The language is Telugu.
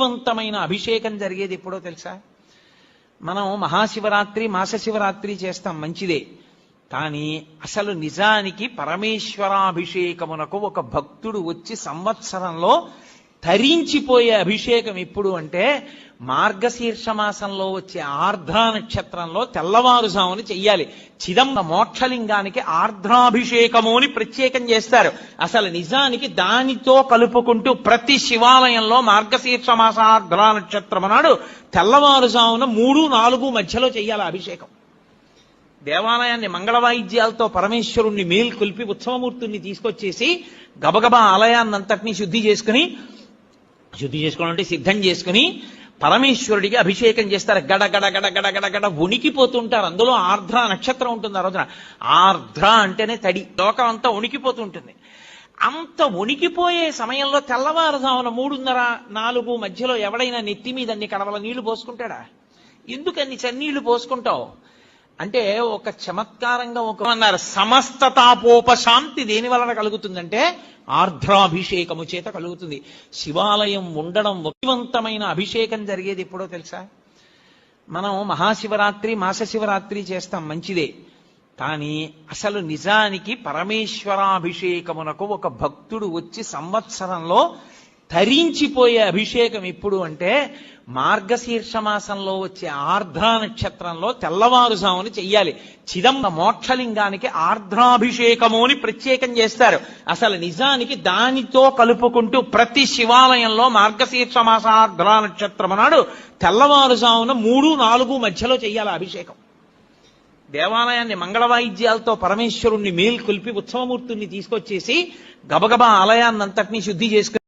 భక్తివంతమైన అభిషేకం జరిగేది ఎప్పుడో తెలుసా? మనం మహాశివరాత్రి మాస శివరాత్రి చేస్తాం, మంచిదే. కానీ అసలు నిజానికి పరమేశ్వరాభిషేకమునకు ఒక భక్తుడు వచ్చి సంవత్సరంలో తరించిపోయే అభిషేకం ఎప్పుడు అంటే మార్గశీర్ష మాసంలో వచ్చే ఆర్ద్రా నక్షత్రంలో తెల్లవారుజామున చెయ్యాలి. చిదంబ మోక్షలింగానికి ఆర్ద్రాభిషేకము అని ప్రత్యేకం చేస్తారు. అసలు నిజానికి దానితో కలుపుకుంటూ ప్రతి శివాలయంలో మార్గశీర్ష మాస ఆర్ద్రా నక్షత్రం నాడు తెల్లవారుజామున 3-4 మధ్యలో చెయ్యాలి అభిషేకం. దేవాలయాన్ని మంగళవాయిద్యాలతో పరమేశ్వరుణ్ణి మేల్కొల్పి ఉత్సవమూర్తుల్ని తీసుకొచ్చేసి గబగబా ఆలయాన్నంతటినీ శుద్ధి చేసుకోవడం అంటే సిద్ధం చేసుకుని పరమేశ్వరుడికి అభిషేకం చేస్తారు. గడ గడ గడ గడ గడ గడ వణికిపోతుంటారు. అందులో ఆర్ద్ర నక్షత్రం ఉంటుంది ఆ రోజున. ఆర్ద్ర అంటేనే తడి, లోకం అంతా వణికిపోతుంటుంది. అంత వణికిపోయే సమయంలో తెల్లవారుజామున 3:30-4 మధ్యలో ఎవడైనా నెత్తి మీద అన్ని కడవల నీళ్లు పోసుకుంటాడా? ఎందుకన్ని చన్నీళ్లు పోసుకుంటావు అంటే ఒక చమత్కారంగా అన్నారు. సమస్త తాపోపశాంతి దేని వలన కలుగుతుందంటే ఆర్ద్రాభిషేకము చేత కలుగుతుంది. శివాలయం ఉండడం భక్తివంతమైన అభిషేకం జరిగేది ఎప్పుడో తెలుసా? మనం మహాశివరాత్రి మాస శివరాత్రి చేస్తాం, మంచిదే. కానీ అసలు నిజానికి పరమేశ్వరాభిషేకమునకు ఒక భక్తుడు వచ్చి సంవత్సరంలో తరించిపోయే అభిషేకం ఎప్పుడు అంటే మార్గశీర్ష మాసంలో వచ్చే ఆర్ద్రా నక్షత్రంలో తెల్లవారుజామున చెయ్యాలి. చిదంబ మోక్షలింగానికి ఆర్ద్రాభిషేకము అని ప్రత్యేకం చేస్తారు. అసలు నిజానికి దానితో కలుపుకుంటూ ప్రతి శివాలయంలో మార్గశీర్ష మాస ఆర్ద్రా నక్షత్రం నాడు తెల్లవారుజామున 3-4 మధ్యలో చెయ్యాలి అభిషేకం. దేవాలయాన్ని మంగళవాయిద్యాలతో పరమేశ్వరుణ్ణి మేల్కొల్పి ఉత్సవమూర్తుల్ని తీసుకొచ్చేసి గబగబా ఆలయాన్నంతటినీ శుద్ధి చేసుకుని